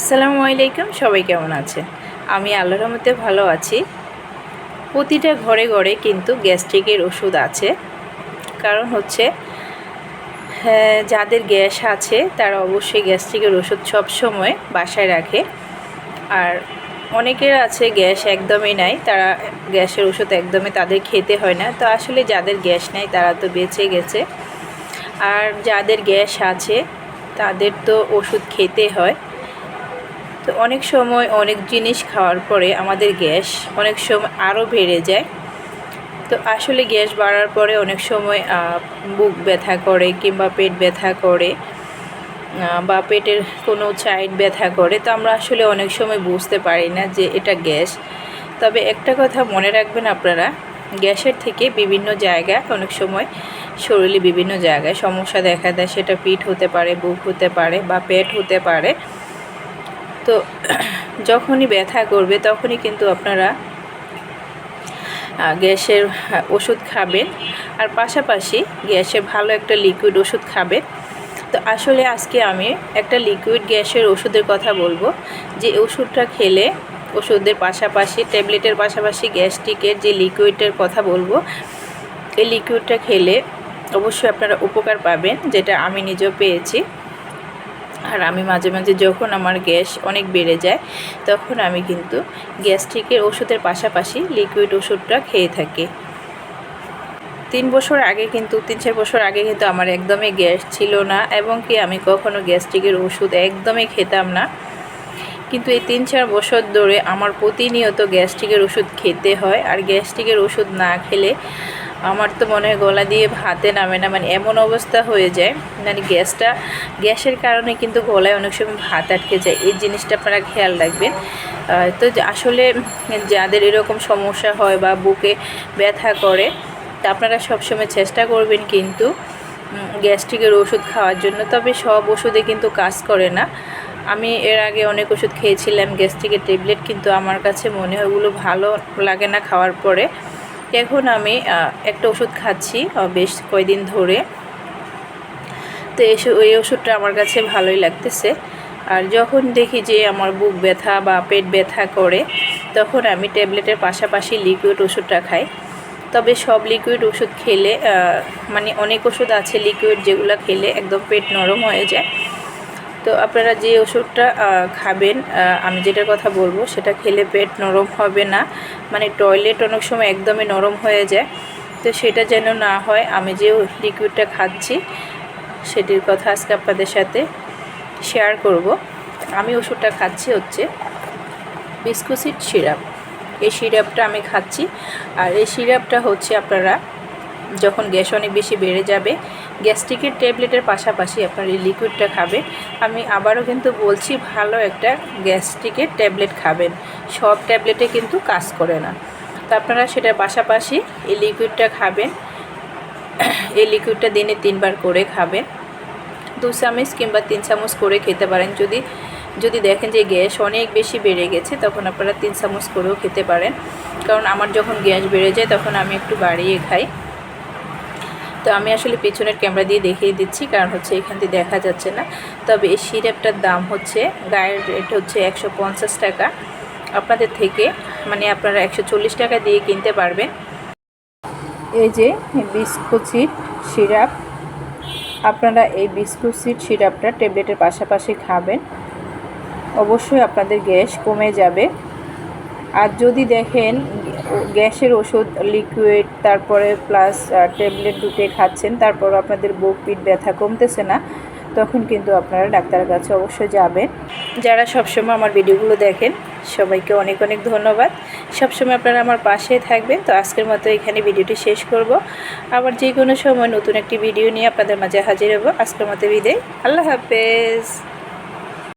আসসালামু আলাইকুম। সবাই কেমন আছেন? আমি আল্লাহর রহমতে ভালো আছি। প্রতিটা ঘরে ঘরে কিন্তু গ্যাস্ট্রিকের ওষুধ আছে। কারণ হচ্ছে যাদের গ্যাস আছে তারা অবশ্যই গ্যাস্ট্রিকের ওষুধ সবসময় বাসায় রাখে। আর অনেকের আছে গ্যাস একদমই নাই, তারা গ্যাসের ওষুধ একদমই তাদের খেতে হয় না। তো আসলে যাদের গ্যাস নাই তারা তো বেঁচে গেছে, আর যাদের গ্যাস আছে তাদের তো ওষুধ খেতে হয়। তো অনেক সময় অনেক জিনিস খাওয়ার পরে আমাদের গ্যাস অনেক সময় আরও বেড়ে যায়। তো আসলে গ্যাস বাড়ার পরে অনেক সময় বুক ব্যথা করে কিংবা পেট ব্যথা করে বা পেটের কোনো সাইড ব্যথা করে। তো আমরা আসলে অনেক সময় বুঝতে পারি না যে এটা গ্যাস। তবে একটা কথা মনে রাখবেন আপনারা, গ্যাসের থেকে বিভিন্ন জায়গায় অনেক সময় শরীরে বিভিন্ন জায়গায় সমস্যা দেখা দেয়। সেটা পিঠ হতে পারে, বুক হতে পারে বা পেট হতে পারে। তো যখনই ব্যথা করবে তখনই কিন্তু আপনারা গ্যাসের ওষুধ খাবেন, আর পাশাপাশি গ্যাসের ভালো একটা লিকুইড ওষুধ খাবেন। তো আসলে আজকে আমি একটা লিকুইড গ্যাসের ওষুধের কথা বলবো, যে ওষুধটা খেলে ওষুধের পাশাপাশি ট্যাবলেটের পাশাপাশি গ্যাস্ট্রিকের যে লিকুইডের কথা বলবো, এই লিকুইডটা খেলে অবশ্যই আপনারা উপকার পাবেন, যেটা আমি নিজেও পেয়েছি। আর আমি মাঝে মাঝে যখন আমার গ্যাস অনেক বেড়ে যায় তখন আমি কিন্তু গ্যাস্ট্রিকের ওষুধের পাশাপাশি লিকুইড ওষুধটা খেয়ে থাকি। 3-4 বছর আগে কিন্তু আমার একদমই গ্যাস ছিল না, এবং কি আমি কখনো গ্যাস্ট্রিকের ওষুধ একদমই খেতাম না। কিন্তু এই 3-4 বছর ধরে আমার প্রতিনিয়ত গ্যাস্ট্রিকের ওষুধ খেতে হয়। আর গ্যাস্ট্রিকের ওষুধ না খেলে আমার তো মনে হয় গলা দিয়ে ভাতে নামে না, মানে এমন অবস্থা হয়ে যায়। মানে গ্যাসের কারণে কিন্তু গলায় অনেক সময় ভাত আটকে যায়। এই জিনিসটা আপনারা খেয়াল রাখবেন। তো আসলে যাদের এরকম সমস্যা হয় বা বুকে ব্যথা করে, তা আপনারা সবসময় চেষ্টা করবেন কিন্তু গ্যাস্ট্রিকের ওষুধ খাওয়ার জন্য। তবে সব ওষুধে কিন্তু কাজ করে না। আমি এর আগে অনেক ওষুধ খেয়েছিলাম গ্যাস্ট্রিকের ট্যাবলেট, কিন্তু আমার কাছে মনে হয় ওগুলো ভালো লাগে না খাওয়ার পরে। এখন আমি একটা ওষুধ খাচ্ছি বেশ কয়েকদিন ধরে। তো এই ওষুধটা আমার কাছে ভালোই লাগতেছে। আর যখন দেখি যে আমার বুক ব্যথা বা পেট ব্যথা করে, তখন আমি ট্যাবলেটের পাশাপাশি লিকুইড ওষুধটা খাই। তবে সব লিকুইড ওষুধ খেলে মানে অনেক ওষুধ আছে লিকুইড যেগুলো খেলে একদম পেট নরম হয়ে যায়। তো আপনারা যে ওষুধটা খাবেন, আমি যেটার কথা বলবো সেটা খেলে পেট নরম হবে না, মানে টয়লেট অনেক সময় একদমই নরম হয়ে যায়। তো সেটা যেন না হয়, আমি যে লিকুইডটা খাচ্ছি সেটির কথা আজকে আপনাদের সাথে শেয়ার করব। আমি ওষুধটা খাচ্ছি হচ্ছে বিস্কুসিড সিরাপ। এই সিরাপটা আমি খাচ্ছি। আর এই সিরাপটা হচ্ছে আপনারা যখন গ্যাস অনেক বেশি বেড়ে যাবে, গ্যাস্ট্রিকের ট্যাবলেটের পাশাপাশি আপনারা এই লিকুইডটা খাবেন। আমি আবারও কিন্তু বলছি, ভালো একটা গ্যাস্ট্রিকের ট্যাবলেট খাবেন। সব ট্যাবলেটে কিন্তু কাজ করে না। তো আপনারা সেটার পাশাপাশি এই লিকুইডটা খাবেন। এই লিকুইডটা দিনে 3 বার করে খাবেন। 2 চামচ কিংবা 3 চামচ করে খেতে পারেন। যদি দেখেন যে গ্যাস অনেক বেশি বেড়ে গেছে, তখন আপনারা 3 চামচ করেও খেতে পারেন। কারণ আমার যখন গ্যাস বেড়ে যায় তখন আমি একটু বাড়িয়ে খাই। তো আমি আসলে পিছনের ক্যামেরা দিয়ে দেখিয়ে দিচ্ছি, কারণ হচ্ছে এখান থেকে দেখা যাচ্ছে না। তবে এই সিরাপটার দাম হচ্ছে, গায়ের রেট হচ্ছে 150 টাকা। আপনাদের থেকে মানে আপনারা 140 টাকা দিয়ে কিনতে পারবেন। এই যে বিস্কুসিড সিরাপ, আপনারা এই বিস্কুসিড সিরাপটা ট্যাবলেটের পাশাপাশি খাবেন। অবশ্যই আপনাদের গ্যাস কমে যাবে। আর যদি দেখেন গ্যাসের ওষুধ লিকুইড তারপরে প্লাস ট্যাবলেট দুটো খাচ্ছেন, তারপর আপনাদের বুক পিঠ ব্যথা কমতেছে না, তখন কিন্তু আপনারা ডাক্তারের কাছে অবশ্যই যাবেন। যারা সবসময় আমার ভিডিওগুলো দেখেন সবাইকে অনেক অনেক ধন্যবাদ। সবসময় আপনারা আমার পাশে থাকবেন। তো আজকের মতো এখানে ভিডিওটি শেষ করব। আবার যে কোনো সময় নতুন একটি ভিডিও নিয়ে আপনাদের মাঝে হাজির হব। আজকের মতো বিদায়। আল্লাহ হাফেজ।